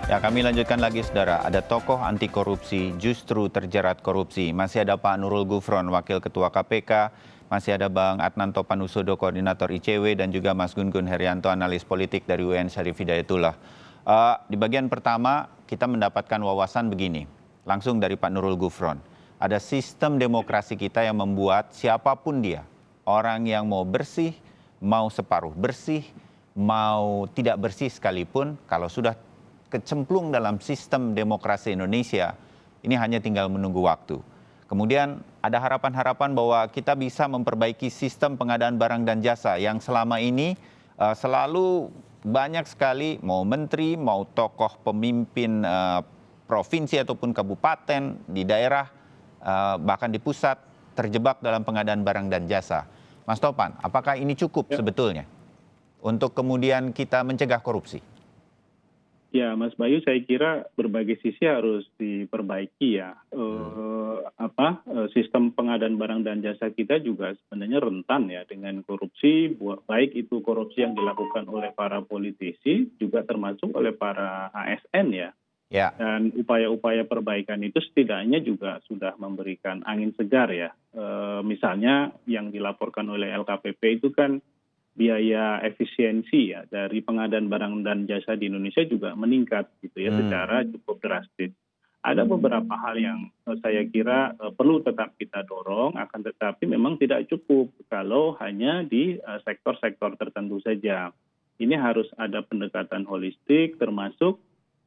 Ya, kami lanjutkan lagi, saudara. Ada tokoh anti korupsi justru terjerat korupsi. Masih ada Pak Nurul Gufron, Wakil Ketua KPK. Masih ada Bang Adnanto Panusodo, Koordinator ICW. Dan juga Mas Gun-Gun Herianto, Analis Politik dari UIN Syarif Hidayatullah. Di bagian pertama, kita mendapatkan wawasan begini. Langsung dari Pak Nurul Gufron. Ada sistem demokrasi kita yang membuat siapapun dia, orang yang mau bersih, mau separuh bersih, mau tidak bersih sekalipun, kalau sudah kecemplung dalam sistem demokrasi Indonesia, ini hanya tinggal menunggu waktu. Kemudian ada harapan-harapan bahwa kita bisa memperbaiki sistem pengadaan barang dan jasa yang selama ini selalu banyak sekali, mau menteri, mau tokoh pemimpin provinsi ataupun kabupaten di daerah, bahkan di pusat, terjebak dalam pengadaan barang dan jasa. Mas Topan, apakah ini cukup sebetulnya untuk kemudian kita mencegah korupsi? Ya, Mas Bayu, saya kira berbagai sisi harus diperbaiki ya. Sistem pengadaan barang dan jasa kita juga sebenarnya rentan ya dengan korupsi, baik itu korupsi yang dilakukan oleh para politisi, juga termasuk oleh para ASN ya. Ya. Dan upaya-upaya perbaikan itu setidaknya juga sudah memberikan angin segar ya. Misalnya yang dilaporkan oleh LKPP itu kan biaya efisiensi ya dari pengadaan barang dan jasa di Indonesia juga meningkat gitu ya secara cukup drastis. Ada beberapa hal yang saya kira perlu tetap kita dorong, akan tetapi memang tidak cukup kalau hanya di sektor-sektor tertentu saja. Ini harus ada pendekatan holistik, termasuk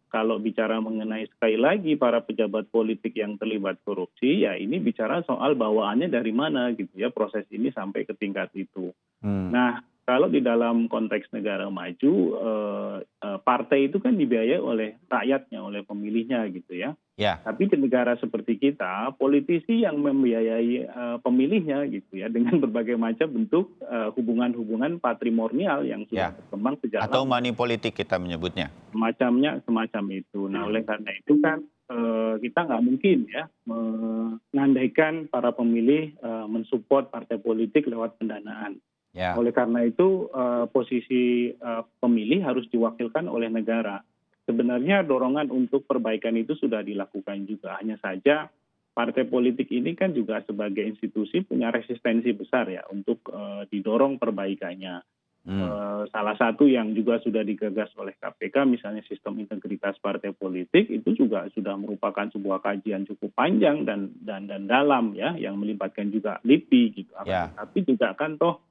kalau bicara mengenai sekali lagi para pejabat politik yang terlibat korupsi, ya ini bicara soal bawaannya dari mana gitu ya proses ini sampai ke tingkat itu. Nah, kalau di dalam konteks negara maju, partai itu kan dibiayai oleh rakyatnya, oleh pemilihnya gitu ya. Ya. Tapi di negara seperti kita, politisi yang membiayai pemilihnya gitu ya, dengan berbagai macam bentuk hubungan-hubungan patrimonial yang sudah berkembang sejak lama. Atau money politik kita menyebutnya. Semacam itu. Nah, oleh karena itu kan kita nggak mungkin ya mengandaikan para pemilih mensupport partai politik lewat pendanaan. Ya. Oleh karena itu posisi pemilih harus diwakilkan oleh negara. Sebenarnya dorongan untuk perbaikan itu sudah dilakukan juga. Hanya saja partai politik ini kan juga sebagai institusi punya resistensi besar ya untuk didorong perbaikannya. Salah satu yang juga sudah digagas oleh KPK, misalnya sistem integritas partai politik, itu juga sudah merupakan sebuah kajian cukup panjang dan dalam ya, yang melibatkan juga LIPI gitu. Tapi juga kan toh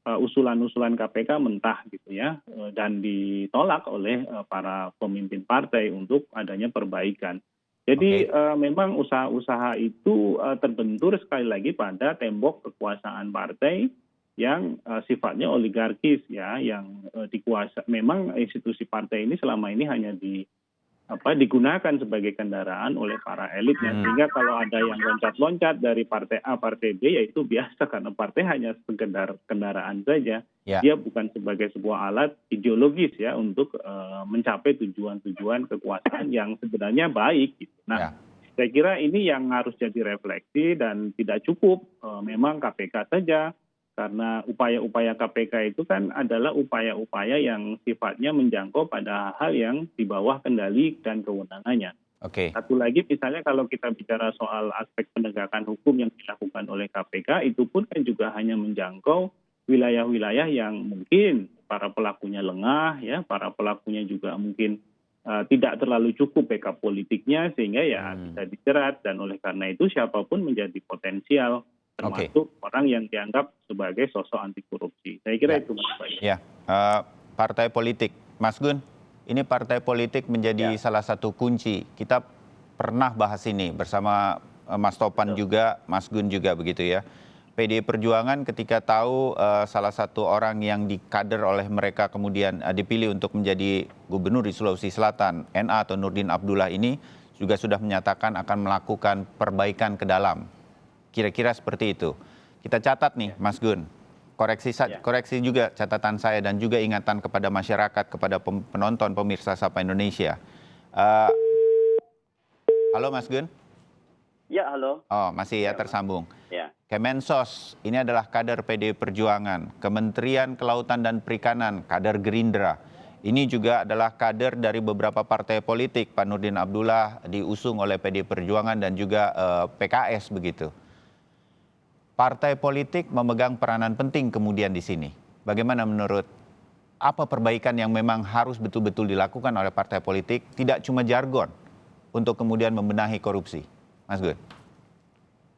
usulan-usulan KPK mentah gitu ya, dan ditolak oleh para pemimpin partai untuk adanya perbaikan. Jadi memang usaha-usaha itu terbentur sekali lagi pada tembok kekuasaan partai yang sifatnya oligarkis ya, yang memang institusi partai ini selama ini hanya digunakan sebagai kendaraan oleh para elitnya, sehingga kalau ada yang loncat-loncat dari partai A, partai B, ya itu biasa karena partai hanya sekedar kendaraan saja. Dia bukan sebagai sebuah alat ideologis ya untuk mencapai tujuan-tujuan kekuasaan yang sebenarnya baik. Gitu. Nah, saya kira ini yang harus jadi refleksi dan tidak cukup memang KPK saja. Karena upaya-upaya KPK itu kan adalah upaya-upaya yang sifatnya menjangkau pada hal yang di bawah kendali dan kewenangannya. Satu lagi misalnya kalau kita bicara soal aspek penegakan hukum yang dilakukan oleh KPK, itu pun kan juga hanya menjangkau wilayah-wilayah yang mungkin para pelakunya lengah, ya, para pelakunya juga mungkin tidak terlalu cukup backup politiknya sehingga ya bisa dijerat, dan oleh karena itu siapapun menjadi potensial, termasuk orang yang dianggap sebagai sosok anti korupsi. Saya kira itu Mas Bayu. Ya, partai politik. Mas Gun, ini partai politik menjadi salah satu kunci. Kita pernah bahas ini bersama Mas Topan juga, Mas Gun juga begitu ya. PDI Perjuangan ketika tahu salah satu orang yang dikader oleh mereka kemudian dipilih untuk menjadi gubernur di Sulawesi Selatan, NA atau Nurdin Abdullah ini juga sudah menyatakan akan melakukan perbaikan ke dalam. Kira-kira seperti itu. Kita catat nih, Mas Gun. Koreksi juga catatan saya dan juga ingatan kepada masyarakat, kepada penonton, pemirsa Sapa Indonesia. Halo Mas Gun? Ya, halo. Oh, masih ya tersambung. Ya. Kemensos, ini adalah kader PDI Perjuangan. Kementerian Kelautan dan Perikanan, kader Gerindra. Ini juga adalah kader dari beberapa partai politik. Pak Nurdin Abdullah diusung oleh PD Perjuangan dan juga PKS begitu. Partai politik memegang peranan penting kemudian di sini. Bagaimana menurut apa perbaikan yang memang harus betul-betul dilakukan oleh partai politik, tidak cuma jargon untuk kemudian membenahi korupsi? Mas Gun.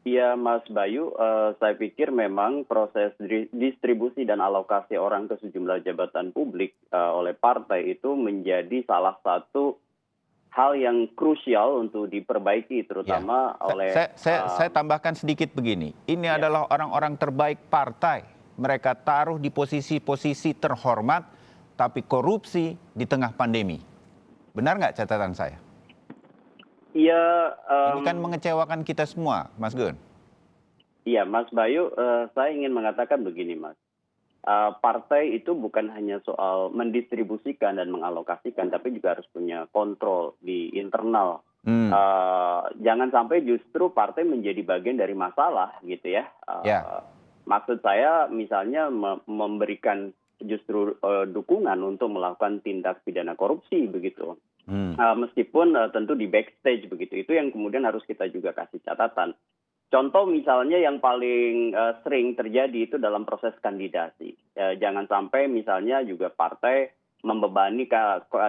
Iya, Mas Bayu, saya pikir memang proses distribusi dan alokasi orang ke sejumlah jabatan publik oleh partai itu menjadi salah satu hal yang krusial untuk diperbaiki, terutama oleh... Saya tambahkan sedikit begini, ini adalah orang-orang terbaik partai. Mereka taruh di posisi-posisi terhormat, tapi korupsi di tengah pandemi. Benar nggak catatan saya? Iya, Ini kan mengecewakan kita semua, Mas Gun. Iya, Mas Bayu, saya ingin mengatakan begini, Mas. Partai itu bukan hanya soal mendistribusikan dan mengalokasikan, tapi juga harus punya kontrol di internal. Jangan sampai justru partai menjadi bagian dari masalah, gitu ya. Maksud saya, misalnya memberikan justru dukungan untuk melakukan tindak pidana korupsi, begitu. Meskipun tentu di backstage begitu, itu yang kemudian harus kita juga kasih catatan. Contoh misalnya yang paling sering terjadi itu dalam proses kandidasi. Jangan sampai misalnya juga partai membebani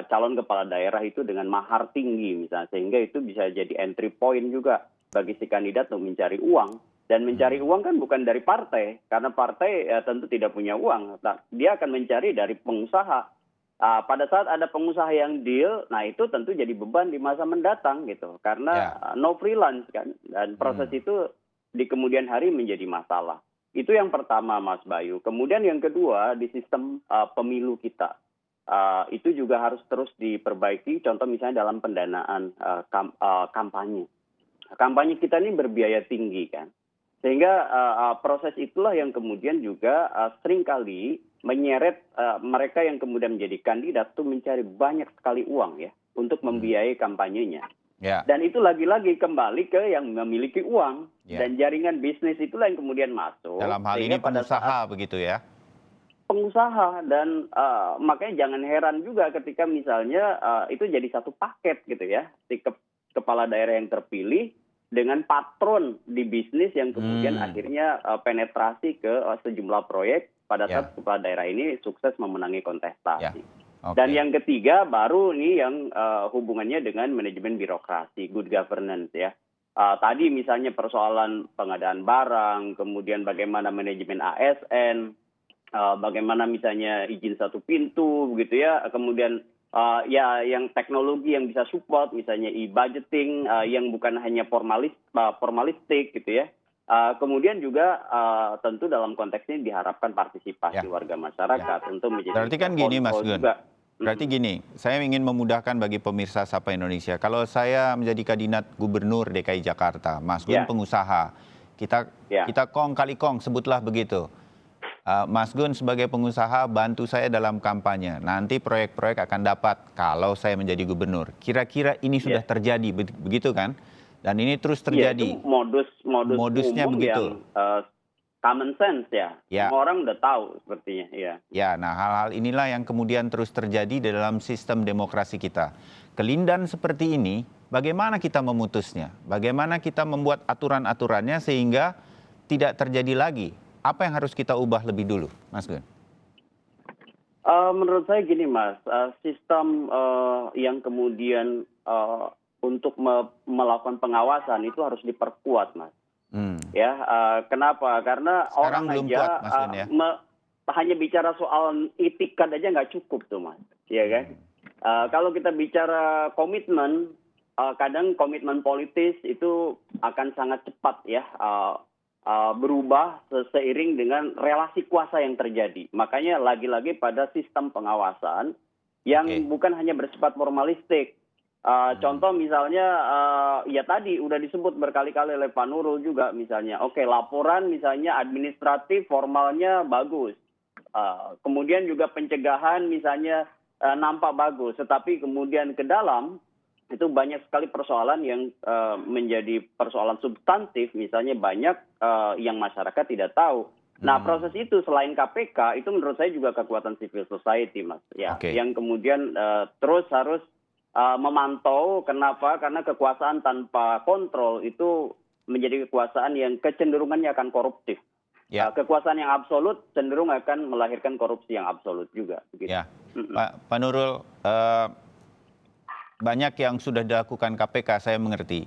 calon kepala daerah itu dengan mahar tinggi misalnya, sehingga itu bisa jadi entry point juga bagi si kandidat untuk mencari uang. Dan mencari uang kan bukan dari partai, karena partai tentu tidak punya uang. Nah, dia akan mencari dari pengusaha. Pada saat ada pengusaha yang deal, nah itu tentu jadi beban di masa mendatang gitu, karena no freelance kan, dan proses itu di kemudian hari menjadi masalah. Itu yang pertama, Mas Bayu. Kemudian yang kedua, di sistem pemilu kita, itu juga harus terus diperbaiki. Contoh misalnya dalam pendanaan kampanye. Kampanye kita ini berbiaya tinggi kan, sehingga proses itulah yang kemudian juga seringkali menyeret mereka yang kemudian menjadi kandidat tuh mencari banyak sekali uang ya untuk membiayai kampanyenya. Dan itu lagi-lagi kembali ke yang memiliki uang dan jaringan bisnis itulah yang kemudian masuk. Dalam hal ini pengusaha begitu ya? Pengusaha, dan makanya jangan heran juga ketika misalnya itu jadi satu paket gitu ya, si kepala daerah yang terpilih dengan patron di bisnis yang kemudian akhirnya penetrasi ke sejumlah proyek pada saat kepala daerah ini sukses memenangi kontestasi. Dan yang ketiga baru ini yang hubungannya dengan manajemen birokrasi, good governance ya. Tadi misalnya persoalan pengadaan barang, kemudian bagaimana manajemen ASN, bagaimana misalnya izin satu pintu begitu ya, kemudian ya yang teknologi yang bisa support misalnya e-budgeting yang bukan hanya formalistik gitu ya. Kemudian juga tentu dalam konteks ini diharapkan partisipasi warga masyarakat untuk menjadi. Berarti kan gini Mas Gun, berarti gini, saya ingin memudahkan bagi pemirsa Sapa Indonesia. Kalau saya menjadi kandidat gubernur DKI Jakarta, Mas Gun pengusaha, kita kong kali kong sebutlah begitu. Mas Gun sebagai pengusaha bantu saya dalam kampanye. Nanti proyek-proyek akan dapat kalau saya menjadi gubernur. Kira-kira ini sudah terjadi, begitu kan? Dan ini terus terjadi. Itu modusnya umum begitu. Yang common sense ya. Semua orang udah tahu sepertinya. Ya, nah hal-hal inilah yang kemudian terus terjadi di dalam sistem demokrasi kita. Kelindan seperti ini, bagaimana kita memutusnya? Bagaimana kita membuat aturan-aturannya sehingga tidak terjadi lagi? Apa yang harus kita ubah lebih dulu, Mas Gun? Menurut saya gini Mas, sistem yang kemudian untuk melakukan pengawasan itu harus diperkuat, Mas. Ya, kenapa? Karena sekarang orang belum aja kuat, Mas Gun, ya? hanya bicara soal itikat aja nggak cukup tuh, Mas. Ya kan? Kalau kita bicara komitmen, kadang komitmen politis itu akan sangat cepat ya berubah seiring dengan relasi kuasa yang terjadi. Makanya lagi-lagi pada sistem pengawasan yang bukan hanya bersifat formalistik. Contoh misalnya ya tadi udah disebut berkali-kali oleh Pak Nurul juga misalnya. Laporan misalnya administratif formalnya bagus. Kemudian juga pencegahan misalnya nampak bagus, tetapi kemudian ke dalam itu banyak sekali persoalan yang menjadi persoalan substantif, misalnya banyak yang masyarakat tidak tahu. Nah, proses itu selain KPK itu menurut saya juga kekuatan civil society, Mas. Ya, Oke. yang kemudian terus harus memantau. Kenapa? Karena kekuasaan tanpa kontrol itu menjadi kekuasaan yang kecenderungannya akan koruptif. Ya. Kekuasaan yang absolut cenderung akan melahirkan korupsi yang absolut juga. Begitu. Ya, Pak Nurul, banyak yang sudah dilakukan KPK, saya mengerti.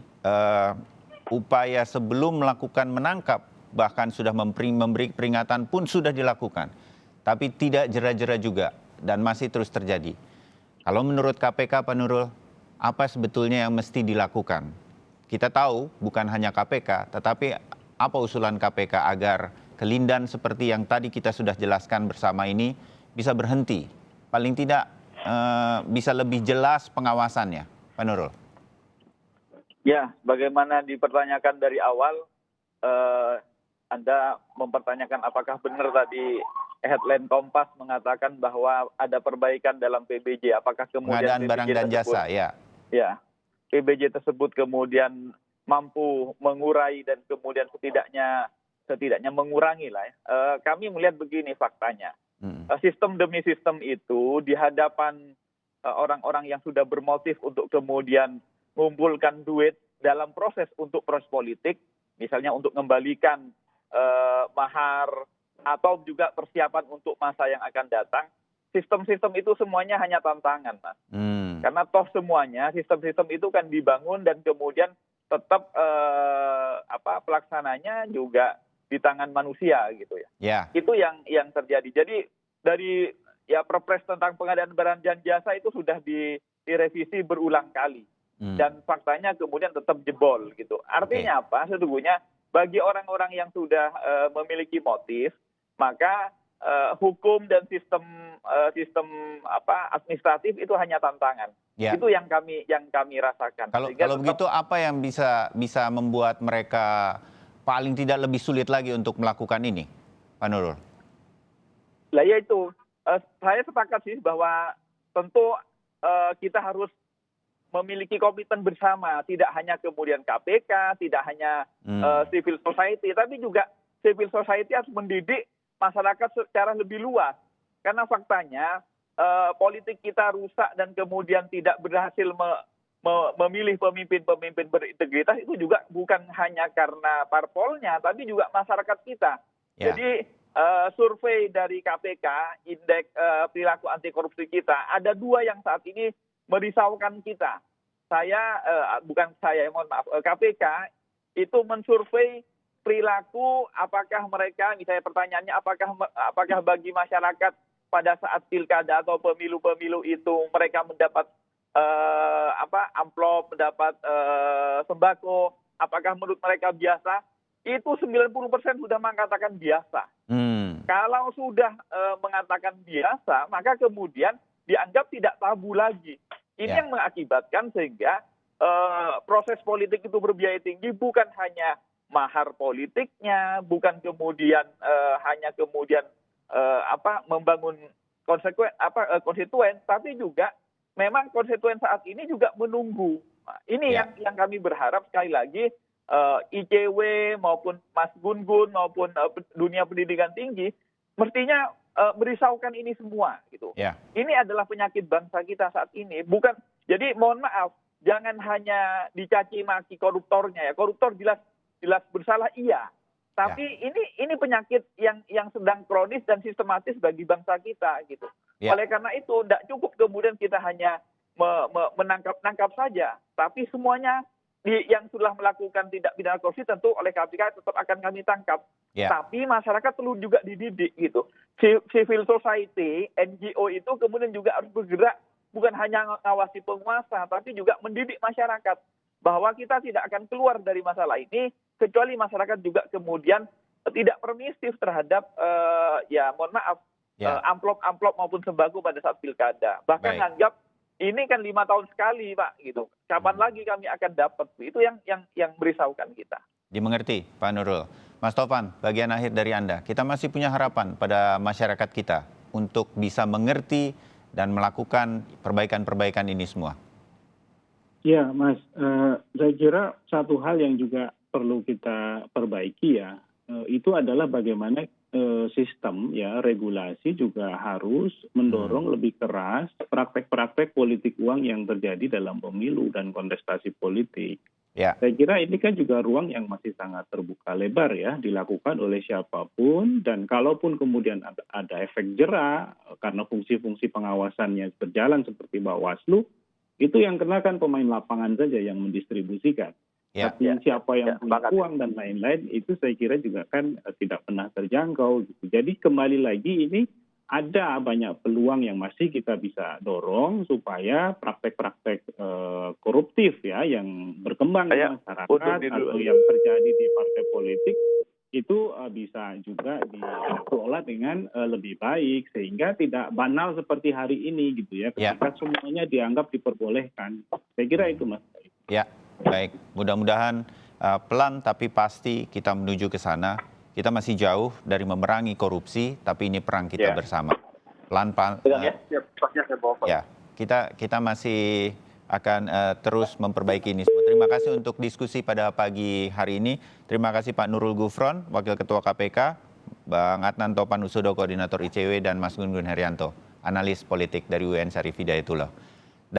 Upaya sebelum melakukan menangkap, bahkan sudah memberi peringatan pun sudah dilakukan. Tapi tidak jera-jera juga dan masih terus terjadi. Kalau menurut KPK, Pak Nurul, apa sebetulnya yang mesti dilakukan? Kita tahu bukan hanya KPK, tetapi apa usulan KPK agar kelindan seperti yang tadi kita sudah jelaskan bersama ini bisa berhenti? Paling tidak bisa lebih jelas pengawasannya, Pak Nurul. Ya, bagaimana dipertanyakan dari awal, Anda mempertanyakan apakah benar tadi headline Kompas mengatakan bahwa ada perbaikan dalam PBJ. Apakah kemudian Pengadaan barang dan jasa, ya. Ya, PBJ tersebut kemudian mampu mengurai dan kemudian setidaknya mengurangi lah. Kami melihat begini faktanya. Sistem demi sistem itu di hadapan orang-orang yang sudah bermotif untuk kemudian mengumpulkan duit dalam proses politik, misalnya untuk mengembalikan mahar atau juga persiapan untuk masa yang akan datang, sistem-sistem itu semuanya hanya tantangan, Mas. Karena toh semuanya sistem-sistem itu kan dibangun dan kemudian tetap pelaksananya juga di tangan manusia gitu ya. Itu yang terjadi. Jadi dari Perpres tentang pengadaan barang dan jasa itu sudah direvisi berulang kali. Dan faktanya kemudian tetap jebol gitu. Artinya apa? Sesungguhnya bagi orang-orang yang sudah memiliki motif, maka hukum dan sistem administratif itu hanya tantangan. Itu yang kami rasakan. Kalau begitu apa yang bisa membuat mereka paling tidak lebih sulit lagi untuk melakukan ini, Pak Nurul? Lah ya itu, saya sepakat sih bahwa tentu kita harus memiliki komitmen bersama, tidak hanya kemudian KPK, tidak hanya civil society, tapi juga civil society harus mendidik masyarakat secara lebih luas. Karena faktanya politik kita rusak dan kemudian tidak berhasil memilih pemimpin-pemimpin berintegritas itu juga bukan hanya karena parpolnya, tapi juga masyarakat kita. Jadi survei dari KPK, indeks perilaku anti korupsi kita, ada 2 yang saat ini merisaukan kita. KPK itu mensurvei perilaku apakah mereka, misalnya pertanyaannya apakah bagi masyarakat pada saat pilkada atau pemilu-pemilu itu mereka mendapat amplop, mendapat sembako, apakah menurut mereka biasa? Itu 90% sudah mengatakan biasa. Kalau sudah mengatakan biasa, maka kemudian dianggap tidak tabu lagi. Ini yang mengakibatkan sehingga proses politik itu berbiaya tinggi, bukan hanya mahar politiknya, bukan kemudian hanya kemudian membangun konstituen, tapi juga memang konstituen saat ini juga menunggu. Nah, ini yang kami berharap sekali lagi ICW maupun Mas Gun-Gun maupun dunia pendidikan tinggi mestinya merisaukan ini semua gitu. Ini adalah penyakit bangsa kita saat ini. Bukan, jadi mohon maaf, jangan hanya dicaci maki koruptornya ya. Koruptor jelas bersalah iya. Tapi ini penyakit yang sedang kronis dan sistematis bagi bangsa kita gitu. Oleh karena itu tidak cukup kemudian kita hanya menangkap saja, tapi semuanya yang sudah melakukan tindak pidana korupsi tentu oleh KPK tetap akan kami tangkap. Tapi masyarakat perlu juga dididik gitu. Civil society, NGO itu kemudian juga harus bergerak bukan hanya mengawasi penguasa, tapi juga mendidik masyarakat bahwa kita tidak akan keluar dari masalah ini kecuali masyarakat juga kemudian tidak permisif terhadap amplop maupun sembako pada saat pilkada. Bahkan anggap ini kan 5 tahun sekali, Pak, gitu. Kapan lagi kami akan dapat? Itu yang merisaukan kita. Dimengerti, Pak Nurul. Mas Tovan, bagian akhir dari Anda. Kita masih punya harapan pada masyarakat kita untuk bisa mengerti dan melakukan perbaikan-perbaikan ini semua. Ya, Mas. Saya kira satu hal yang juga perlu kita perbaiki ya, itu adalah bagaimana sistem ya regulasi juga harus mendorong lebih keras praktek-praktek politik uang yang terjadi dalam pemilu dan kontestasi politik. Ya. Saya kira ini kan juga ruang yang masih sangat terbuka lebar ya, dilakukan oleh siapapun, dan kalaupun kemudian ada efek jera karena fungsi-fungsi pengawasannya berjalan seperti Bawaslu, itu yang kenakan pemain lapangan saja yang mendistribusikan. Ya. Tapi siapa yang punya sepakat. uang dan lain-lain itu saya kira juga kan tidak pernah terjangkau gitu. Jadi kembali lagi ini ada banyak peluang yang masih kita bisa dorong supaya praktek-praktek koruptif ya yang berkembang di masyarakat atau yang terjadi di partai politik itu bisa juga dikelola dengan lebih baik sehingga tidak banal seperti hari ini gitu ya ketika semuanya dianggap diperbolehkan. Saya kira itu Mas. Ya, baik. Mudah-mudahan pelan tapi pasti kita menuju ke sana. Kita masih jauh dari memerangi korupsi, tapi ini perang kita bersama. Pelan-pelan. Ya, kita masih akan terus memperbaiki ini semua. Terima kasih untuk diskusi pada pagi hari ini. Terima kasih Pak Nurul Gufron, Wakil Ketua KPK, Bang Adnan Topan Husodo, Koordinator ICW, dan Mas Gun Gun Herianto, analis politik dari UIN Syarif Hidayatullah.